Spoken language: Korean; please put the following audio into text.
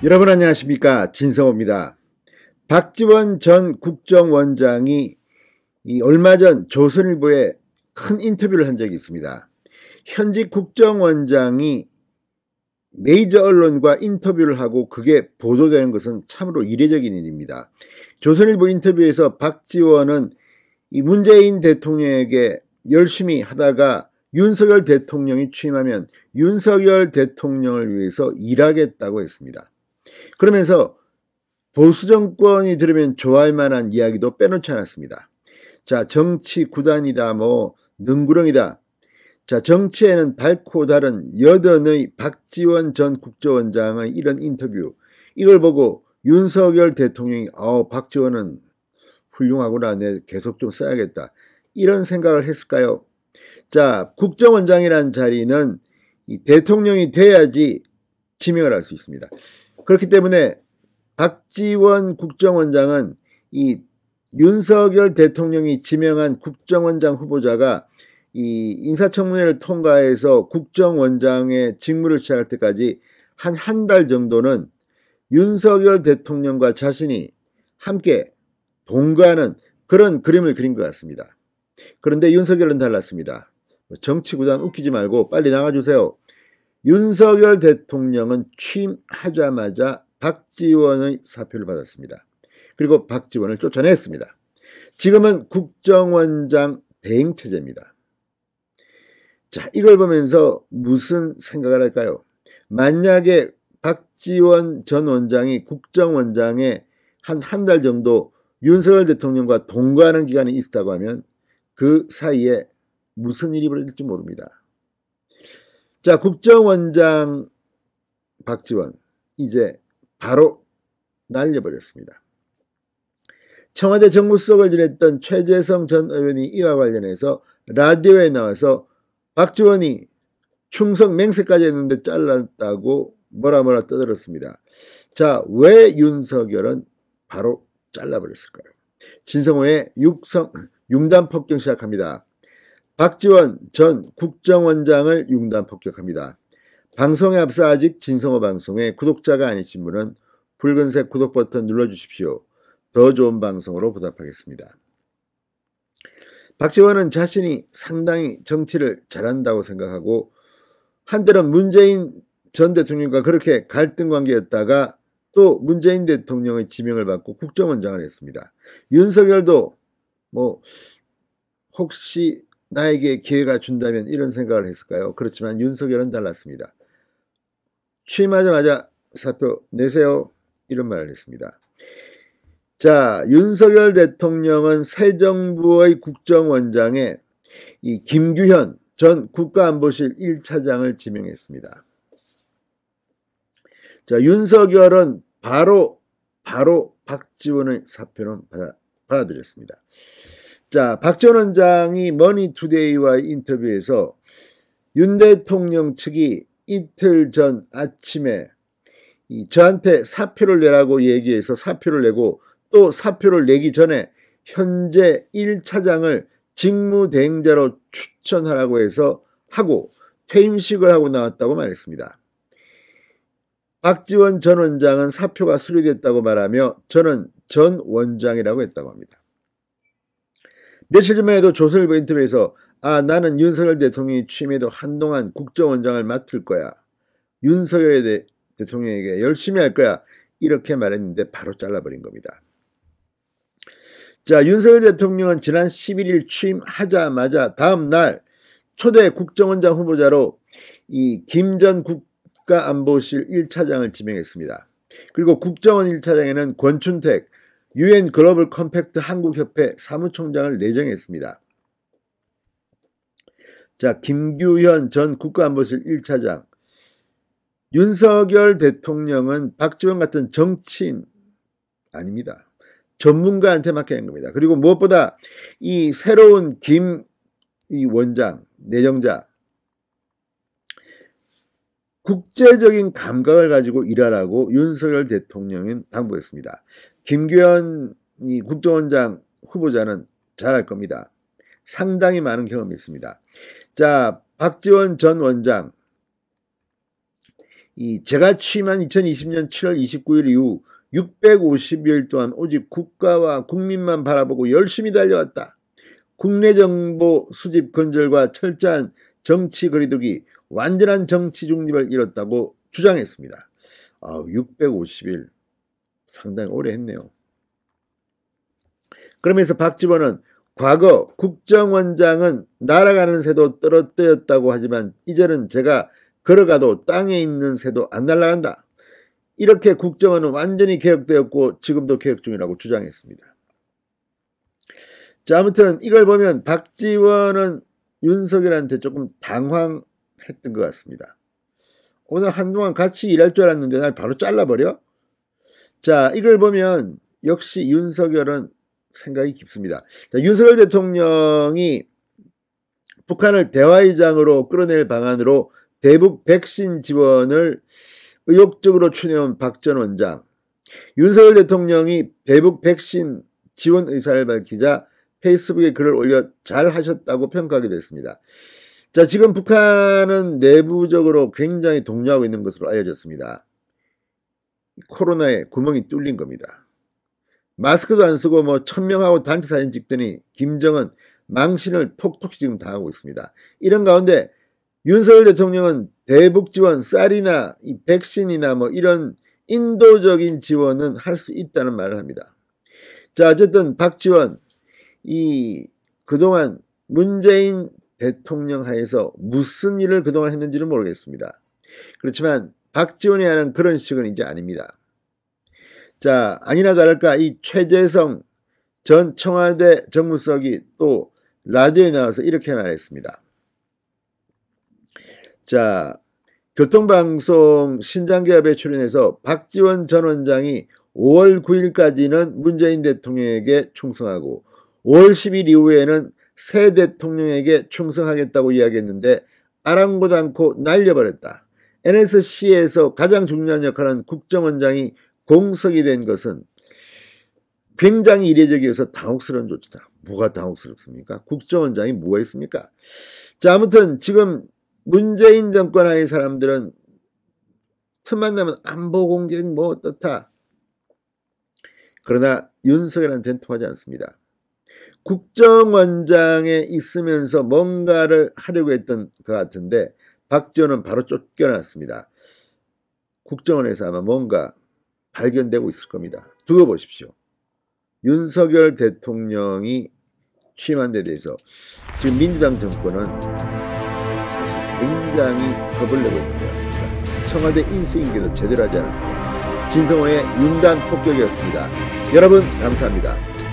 여러분 안녕하십니까, 진성호입니다. 박지원 전 국정원장이 얼마 전 조선일보에 큰 인터뷰를 한 적이 있습니다. 현직 국정원장이 메이저 언론과 인터뷰를 하고 그게 보도되는 것은 참으로 이례적인 일입니다. 조선일보 인터뷰에서 박지원은 이 문재인 대통령에게 열심히 하다가 윤석열 대통령이 취임하면 윤석열 대통령을 위해서 일하겠다고 했습니다. 그러면서 보수 정권이 들으면 좋아할 만한 이야기도 빼놓지 않았습니다. 자, 정치 구단이다, 능구렁이다. 자, 정치에는 밝고 다른 여든의 박지원 전 국정원장의 이런 인터뷰, 이걸 보고 윤석열 대통령이 박지원은 훌륭하구나, 내 계속 좀 써야겠다, 이런 생각을 했을까요? 자, 국정원장이라는 자리는 이 대통령이 돼야지 지명을 할 수 있습니다. 그렇기 때문에 박지원 국정원장은 이 윤석열 대통령이 지명한 국정원장 후보자가 이 인사청문회를 통과해서 국정원장의 직무를 시작할 때까지 한 달 정도는 윤석열 대통령과 자신이 함께 동거하는 그런 그림을 그린 것 같습니다. 그런데 윤석열은 달랐습니다. 정치구단 웃기지 말고 빨리 나가주세요. 윤석열 대통령은 취임하자마자 박지원의 사표를 받았습니다. 그리고 박지원을 쫓아냈습니다. 지금은 국정원장 대행체제입니다. 자, 이걸 보면서 무슨 생각을 할까요? 만약에 박지원 전 원장이 국정원장에 한 달 정도 윤석열 대통령과 동거하는 기간이 있었다고 하면 그 사이에 무슨 일이 벌어질지 모릅니다. 자, 국정원장 박지원 이제 바로 날려버렸습니다. 청와대 정무수석을 지냈던 최재성 전 의원이 이와 관련해서 라디오에 나와서 박지원이 충성 맹세까지 했는데 잘랐다고 뭐라 떠들었습니다. 자, 왜 윤석열은 바로 잘라버렸을까요? 진성호의 융단 폭격 시작합니다. 박지원 전 국정원장을 융단 폭격합니다. 방송에 앞서 아직 진성호 방송에 구독자가 아니신 분은 붉은색 구독 버튼 눌러주십시오. 더 좋은 방송으로 보답하겠습니다. 박지원은 자신이 상당히 정치를 잘한다고 생각하고 한때는 문재인 전 대통령과 그렇게 갈등 관계였다가 또 문재인 대통령의 지명을 받고 국정원장을 했습니다. 윤석열도 혹시 나에게 기회가 준다면 이런 생각을 했을까요? 그렇지만 윤석열은 달랐습니다. 취임하자마자 사표 내세요, 이런 말을 했습니다. 자, 윤석열 대통령은 새 정부의 국정원장에 이 김규현 전 국가안보실 1차장을 지명했습니다. 자, 윤석열은 바로 박지원의 사표는 받아들였습니다. 자, 박지원 원장이 머니투데이와의 인터뷰에서 윤 대통령 측이 이틀 전 아침에 저한테 사표를 내라고 얘기해서 사표를 내고 또 사표를 내기 전에 현재 1차장을 직무대행자로 추천하라고 해서 하고 퇴임식을 하고 나왔다고 말했습니다. 박지원 전 원장은 사표가 수리됐다고 말하며 저는 전 원장이라고 했다고 합니다. 며칠 전만 해도 조선일보 인터뷰에서 나는 윤석열 대통령이 취임해도 한동안 국정원장을 맡을 거야. 윤석열 대통령에게 열심히 할 거야. 이렇게 말했는데 바로 잘라버린 겁니다. 자, 윤석열 대통령은 지난 11일 취임하자마자 다음 날 초대 국정원장 후보자로 이 김 전 국가안보실 1차장을 지명했습니다. 그리고 국정원 1차장에는 권춘택 UN 글로벌 컴팩트 한국협회 사무총장을 내정했습니다. 자, 김규현 전 국가안보실 1차장. 윤석열 대통령은 박지원 같은 정치인 아닙니다. 전문가한테 맡겨낸 겁니다. 그리고 무엇보다 이 새로운 이 원장, 내정자, 국제적인 감각을 가지고 일하라고 윤석열 대통령은 당부했습니다. 김규현 국정원장 후보자는 잘할 겁니다. 상당히 많은 경험이 있습니다. 자, 박지원 전 원장, 제가 취임한 2020년 7월 29일 이후 650일 동안 오직 국가와 국민만 바라보고 열심히 달려왔다. 국내 정보 수집 건절과 철저한 정치 거리두기, 완전한 정치 중립을 이뤘다고 주장했습니다. 650일 상당히 오래 했네요. 그러면서 박지원은 과거 국정원장은 날아가는 새도 떨어뜨렸다고 하지만 이제는 제가 걸어가도 땅에 있는 새도 안 날아간다. 이렇게 국정원은 완전히 개혁되었고 지금도 개혁 중이라고 주장했습니다. 자, 아무튼 이걸 보면 박지원은 윤석열한테 조금 당황했던 것 같습니다. 오늘 한동안 같이 일할 줄 알았는데 날 바로 잘라버려? 자, 이걸 보면 역시 윤석열은 생각이 깊습니다. 자, 윤석열 대통령이 북한을 대화의장으로 끌어낼 방안으로 대북 백신 지원을 의욕적으로 추진해온 박 전 원장. 윤석열 대통령이 대북 백신 지원 의사를 밝히자 페이스북에 글을 올려 잘하셨다고 평가하게 됐습니다. 자, 지금 북한은 내부적으로 굉장히 동요하고 있는 것으로 알려졌습니다. 코로나에 구멍이 뚫린 겁니다. 마스크도 안 쓰고 1000명하고 단체 사진 찍더니 김정은 망신을 톡톡히 지금 당하고 있습니다. 이런 가운데 윤석열 대통령은 대북 지원, 쌀이나 백신이나 이런 인도적인 지원은 할 수 있다는 말을 합니다. 자, 어쨌든 박지원 그동안 문재인 대통령 하에서 무슨 일을 그동안 했는지는 모르겠습니다. 그렇지만 박지원이 하는 그런 식은 이제 아닙니다. 자, 아니나 다를까 이 최재성 전 청와대 정무수석이 또 라디오에 나와서 이렇게 말했습니다. 자, 교통방송 신장기업에 출연해서 박지원 전 원장이 5월 9일까지는 문재인 대통령에게 충성하고 5월 10일 이후에는 새 대통령에게 충성하겠다고 이야기했는데 아랑곳 않고 날려버렸다. NSC에서 가장 중요한 역할은 국정원장이 공석이 된 것은 굉장히 이례적이어서 당혹스러운 조치다. 뭐가 당혹스럽습니까? 국정원장이 뭐 했습니까? 자, 아무튼 지금 문재인 정권 하의 사람들은 틈만 나면 안보 공격 어떻다. 그러나 윤석열한테는 통하지 않습니다. 국정원장에 있으면서 뭔가를 하려고 했던 것 같은데 박지원은 바로 쫓겨났습니다. 국정원에서 아마 뭔가 발견되고 있을 겁니다. 두고 보십시오. 윤석열 대통령이 취임한 데 대해서 지금 민주당 정권은 사실 굉장히 겁을 내고 있는 것 같습니다. 청와대 인수인계도 제대로 하지 않았고 진성호의 윤단 폭격이었습니다. 여러분 감사합니다.